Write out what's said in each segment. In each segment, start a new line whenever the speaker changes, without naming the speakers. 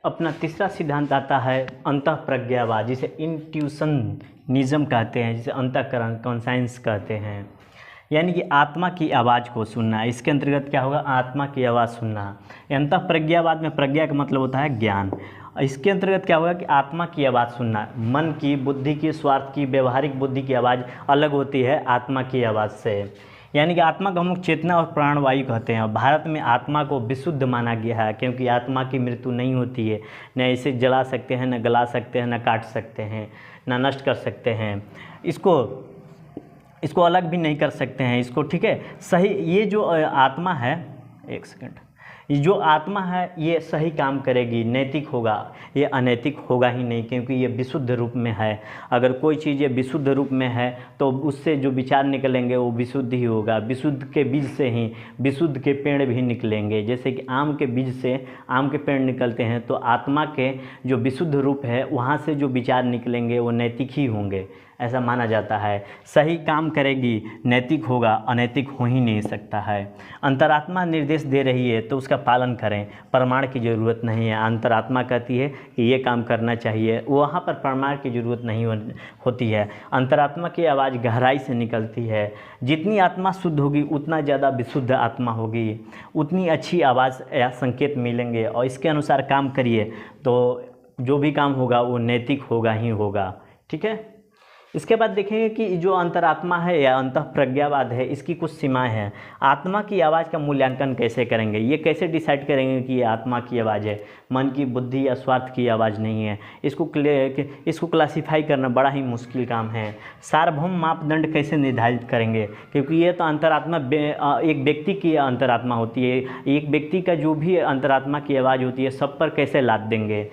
अपना तीसरा सिद्धांत आता है अंतःप्रज्ञावाद, जिसे इंट्यूशनिज्म कहते हैं, जिसे अंतःकरण कॉन्साइंस कहते हैं, यानी कि आत्मा की आवाज़ को सुनना। इसके अंतर्गत क्या होगा? आत्मा की आवाज़ सुनना। अंतःप्रज्ञावाद में प्रज्ञा का मतलब होता है ज्ञान। इसके अंतर्गत क्या होगा कि आत्मा की आवाज़ सुनना। मन की, बुद्धि की, स्वार्थ की, व्यवहारिक बुद्धि की आवाज़ अलग होती है आत्मा की आवाज़ से। यानी कि आत्मा को हम लोग चेतना और प्राणवायु कहते हैं। भारत में आत्मा को विशुद्ध माना गया है, क्योंकि आत्मा की मृत्यु नहीं होती है। न इसे जला सकते हैं, न गला सकते हैं, न काट सकते हैं, न नष्ट कर सकते हैं। इसको अलग भी नहीं कर सकते हैं इसको, ठीक है। सही, ये जो आत्मा है, एक सेकंड, ये जो आत्मा है ये सही काम करेगी, नैतिक होगा, ये अनैतिक होगा ही नहीं, क्योंकि ये विशुद्ध रूप में है। अगर कोई चीज़ ये विशुद्ध रूप में है तो उससे जो विचार निकलेंगे वो विशुद्ध ही होगा। विशुद्ध के बीज से ही विशुद्ध के पेड़ भी निकलेंगे। जैसे कि आम के बीज से आम के पेड़ निकलते हैं, तो आत्मा के जो विशुद्ध रूप है वहाँ से जो विचार निकलेंगे वो नैतिक ही होंगे, ऐसा माना जाता है। सही काम करेगी, नैतिक होगा, अनैतिक हो ही नहीं सकता है। अंतरात्मा निर्देश दे रही है तो उसका पालन करें, प्रमाण की ज़रूरत नहीं है। अंतरात्मा कहती है कि ये काम करना चाहिए, वहाँ पर प्रमाण की ज़रूरत नहीं होती है। अंतरात्मा की आवाज़ गहराई से निकलती है। जितनी आत्मा शुद्ध होगी उतना ज़्यादा विशुद्ध आत्मा होगी, उतनी अच्छी आवाज़ या संकेत मिलेंगे, और इसके अनुसार काम करिए तो जो भी काम होगा वो नैतिक होगा ही होगा, ठीक है। इसके बाद देखेंगे कि जो अंतरात्मा है या अंतःप्रज्ञावाद है, इसकी कुछ सीमाएं हैं। आत्मा की आवाज़ का मूल्यांकन कैसे करेंगे? ये कैसे डिसाइड करेंगे कि ये आत्मा की आवाज़ है, मन की, बुद्धि या स्वार्थ की आवाज़ नहीं है? इसको क्लासीफाई करना बड़ा ही मुश्किल काम है। सार्वभौम मापदंड कैसे निर्धारित करेंगे? क्योंकि ये तो अंतरात्मा एक व्यक्ति की अंतरात्मा होती है, एक व्यक्ति का जो भी अंतरात्मा की आवाज़ होती है सब पर कैसे लाद देंगे?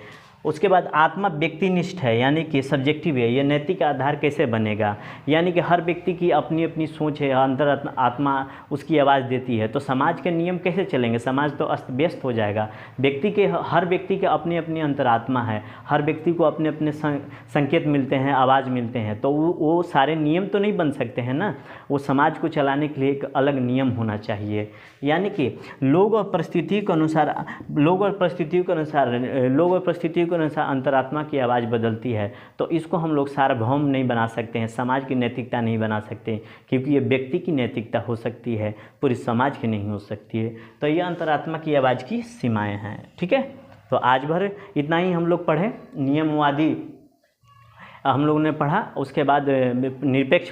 उसके बाद आत्मा व्यक्तिनिष्ठ है, यानी कि सब्जेक्टिव है, ये नैतिक आधार कैसे बनेगा? यानी कि हर व्यक्ति की अपनी अपनी सोच है, आत्मा उसकी आवाज़ देती है, तो समाज के नियम कैसे चलेंगे? समाज तो अस्त व्यस्त हो जाएगा। हर व्यक्ति के अपनी अपनी अंतरात्मा है, हर व्यक्ति को अपने अपने संकेत मिलते हैं, आवाज़ मिलते हैं, तो वो सारे नियम तो नहीं बन सकते हैं ना। वो समाज को चलाने के लिए एक अलग नियम होना चाहिए। यानी कि लोग और परिस्थितियों के अनुसार अंतरात्मा की आवाज़ बदलती है, तो इसको हम लोग सार्वभौम नहीं बना सकते हैं, समाज की नैतिकता नहीं बना सकते, क्योंकि ये व्यक्ति की नैतिकता हो सकती है, पूरी समाज की नहीं हो सकती है। तो ये अंतरात्मा की आवाज़ की सीमाएं हैं, ठीक है। तो आज भर इतना ही हम लोग पढ़े। नियमवादी हम लोगों ने पढ़ा, उसके बाद निरपेक्ष